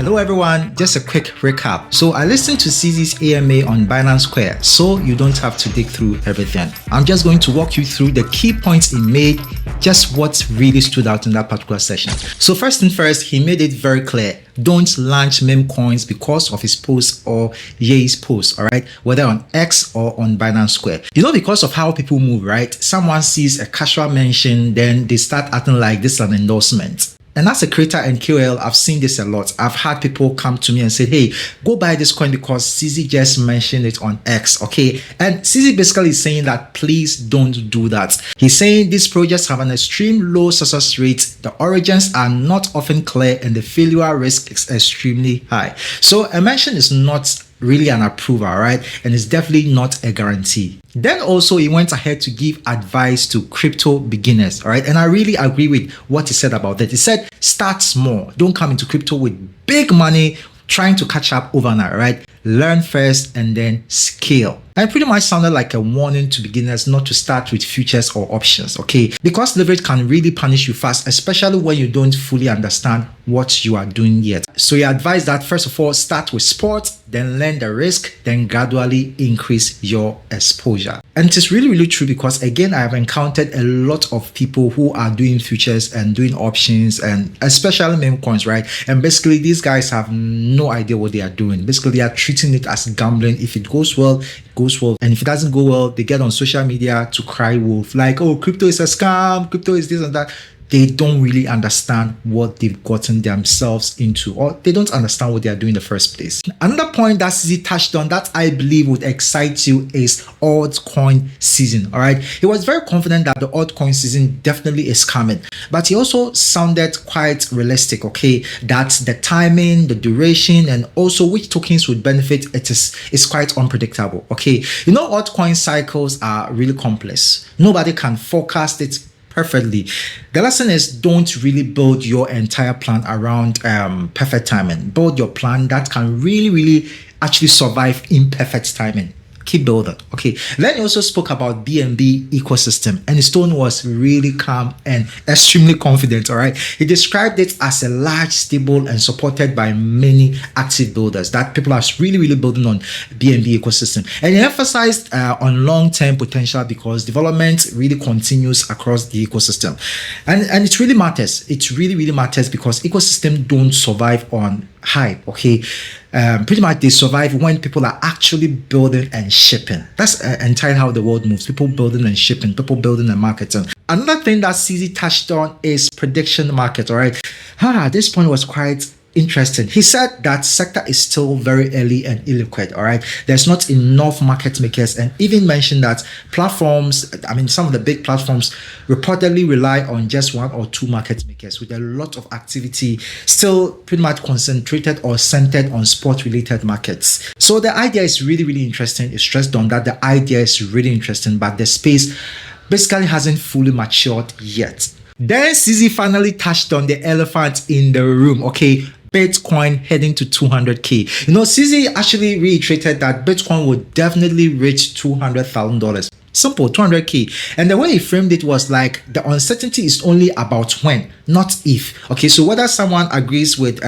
Hello everyone, just a quick recap. So I listened to CZ's AMA on Binance Square, so you don't have to dig through everything. I'm just going to walk you through the key points he made, just what really stood out in that particular session. So first thing first, he made it very clear. Don't launch meme coins because of his post or Ye's post, all right? Whether on X or on Binance Square. Because of how people move, right? Someone sees a casual mention, then they start acting like this is an endorsement. And as a creator and QL, I've seen this a lot. I've had people come to me and say, hey, go buy this coin because CZ just mentioned it on X, okay? And CZ basically is saying that please don't do that. He's saying these projects have an extreme low success rate, the origins are not often clear, and the failure risk is extremely high. So a mention is not really an approval, right? And it's definitely not a guarantee. Then also he went ahead to give advice to crypto beginners, all right? And I really agree with what he said about that. He said, start small. Don't come into crypto with big money trying to catch up overnight, right? Learn first and then scale. And pretty much sounded like a warning to beginners not to start with futures or options, okay? Because leverage can really punish you fast, especially when you don't fully understand what you are doing yet. So he advised that first of all, start with sport, then learn the risk, then gradually increase your exposure. And it is really, really true because again, I have encountered a lot of people who are doing futures and doing options and especially meme coins, right? And basically these guys have no idea what they are doing. Basically, they are treating it as gambling. If it goes well, it goes well. And if it doesn't go well, they get on social media to cry wolf. Like, oh, crypto is a scam, crypto is this and that. They don't really understand what they've gotten themselves into, or they don't understand what they are doing in the first place. Another point that CZ touched on that I believe would excite you is altcoin season, all right? He was very confident that the altcoin season definitely is coming, but he also sounded quite realistic, okay? That the timing, the duration, and also which tokens would benefit, it is quite unpredictable, okay? Altcoin cycles are really complex. Nobody can forecast it perfectly. The lesson is don't really build your entire plan around perfect timing. Build your plan that can really actually survive imperfect timing. Keep building. Okay. Then he also spoke about BNB ecosystem, and his tone was really calm and extremely confident. All right. He described it as a large, stable, and supported by many active builders that people are really building on BNB ecosystem. And he emphasized on long-term potential because development really continues across the ecosystem, and it really matters. It really matters because ecosystem don't survive on hype. Okay. Pretty much they survive when people are actually building and shipping. That's entirely how the world moves. People building and shipping, people building and marketing. Another thing that CZ touched on is prediction market, all right? This point was quite interesting. He said that sector is still very early and illiquid, all right? There's not enough market makers, and even mentioned that platforms, some of the big platforms reportedly rely on just one or two market makers with a lot of activity still pretty much concentrated or centered on sport-related markets. So the idea is really interesting. It's stressed on that the idea is really interesting, but the space basically hasn't fully matured yet. Then CZ finally touched on the elephant in the room, okay? Bitcoin heading to 200K. CZ actually reiterated that Bitcoin would definitely reach $200,000. Simple, 200K. And the way he framed it was like the uncertainty is only about when, not if. Okay, so whether someone agrees with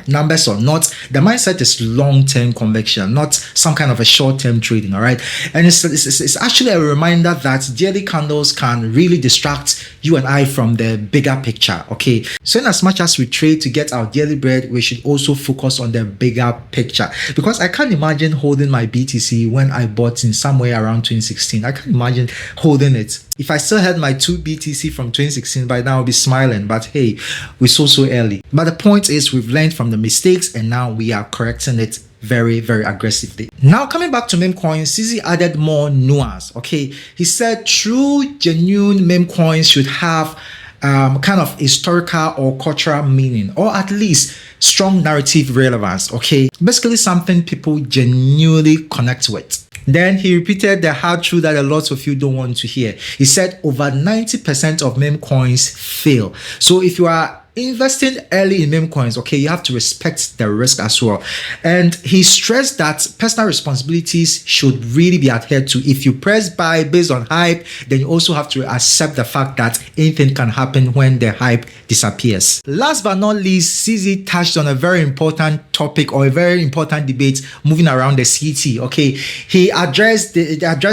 numbers or not, the mindset is long-term conviction, not some kind of a short-term trading, all right? And it's actually a reminder that daily candles can really distract you and I from the bigger picture, okay? So in as much as we trade to get our daily bread, we should also focus on the bigger picture. Because I can't imagine holding my BTC when I bought in somewhere around 2016. I can't imagine holding it. If I still had my 2 BTC from 2016, by now I'll be smiling. But hey, we're so early. But the point is we've learned from the mistakes and now we are correcting it very aggressively. Now coming back to meme coins, CZ added more nuance, okay? He said true, genuine meme coins should have kind of historical or cultural meaning, or at least strong narrative relevance, okay? Basically something people genuinely connect with. Then he repeated the hard truth that a lot of you don't want to hear. He said over 90% of meme coins fail. So if you are investing early in meme coins, okay, you have to respect the risk as well. And he stressed that personal responsibilities should really be adhered to. If you press buy based on hype, then you also have to accept the fact that anything can happen when the hype disappears. Last but not least, CZ touched on a very important topic or a very important debate moving around the CT. Okay, he addressed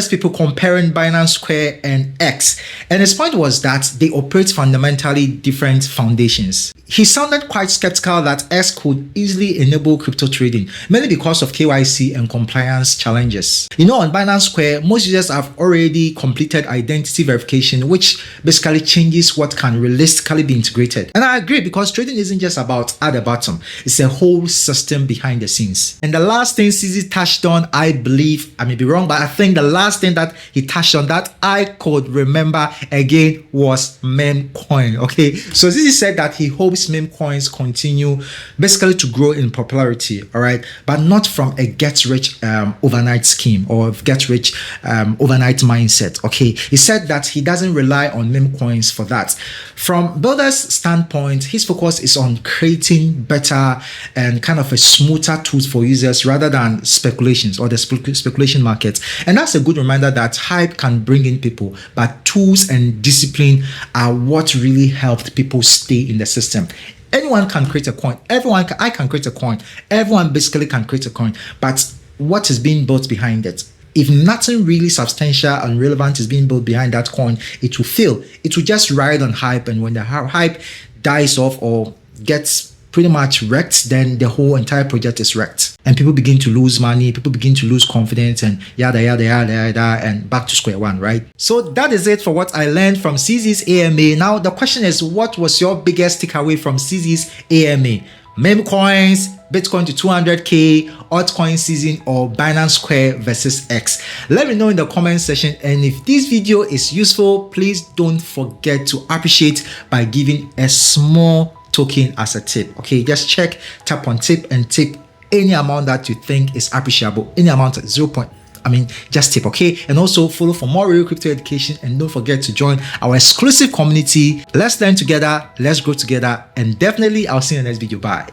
people comparing Binance Square and X, and his point was that they operate fundamentally different foundations. He sounded quite skeptical that X could easily enable crypto trading, mainly because of KYC and compliance challenges. You know, on Binance Square, most users have already completed identity verification, which basically changes what can realistically be integrated. And I agree, because trading isn't just about at the bottom, it's a whole system behind the scenes. And the last thing CZ touched on, I believe, I may be wrong, but I think the last thing that he touched on that I could remember again was meme coin. Okay, so CZ said that he hopes meme coins continue basically to grow in popularity, all right, but not from a get rich overnight scheme or get rich overnight mindset. Okay, he said that he doesn't rely on meme coins for that. From builders' standpoint, his focus is on creating better and kind of a smoother tools for users rather than speculations or the speculation market. And that's a good reminder that hype can bring in people, but tools and discipline are what really helped people stay in the system. Anyone can create a coin. I can create a coin. Everyone basically can create a coin. But what is being built behind it? If nothing really substantial and relevant is being built behind that coin, it will fail. It will just ride on hype, and when the hype dies off or gets pretty much wrecked, then the whole entire project is wrecked. And people begin to lose money, people begin to lose confidence, and yada, yada, yada, yada, and back to square one, right? So that is it for what I learned from CZ's AMA. Now, the question is, what was your biggest takeaway from CZ's AMA? Meme coins, Bitcoin to 200K, altcoin season, or Binance Square versus X? Let me know in the comment section. And if this video is useful, please don't forget to appreciate by giving a small token as a tip. Okay, just check, tap on tip, and tip any amount that you think is appreciable. Any amount at 0. Just tip, okay? And also follow for more real crypto education, and don't forget to join our exclusive community. Let's learn together, let's grow together, and definitely I'll see you in the next video. Bye.